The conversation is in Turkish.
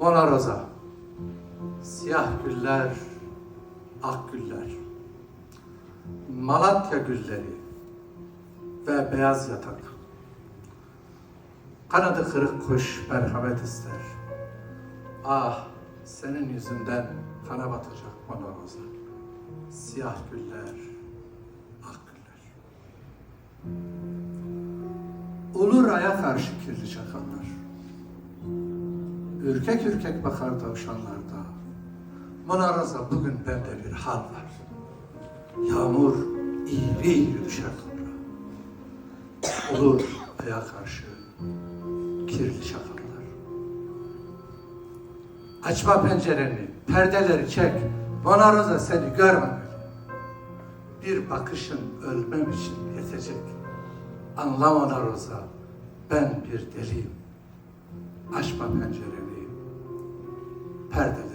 Mona Rosa, siyah güller, ak güller, Malatya gülleri ve beyaz yatak. Kanadı kırık kuş merhamet ister. Ah, senin yüzünden kana batacak Mona Rosa. Siyah güller, ak güller. Ulur aya karşı kirli çakallar. Ürkek ürkek bakar tavşanlarda. Mona Rosa, bugün bende bir hal var. Yağmur iri iri düşer toprağa. Olur aya karşı kirli çakallar. Açma pencereni, perdeleri çek. Mona Rosa, seni görmemeli. Bir bakışın ölmem için yetecek. Anla Mona Rosa, ben bir deliyim. Açma pencereni, perdeleri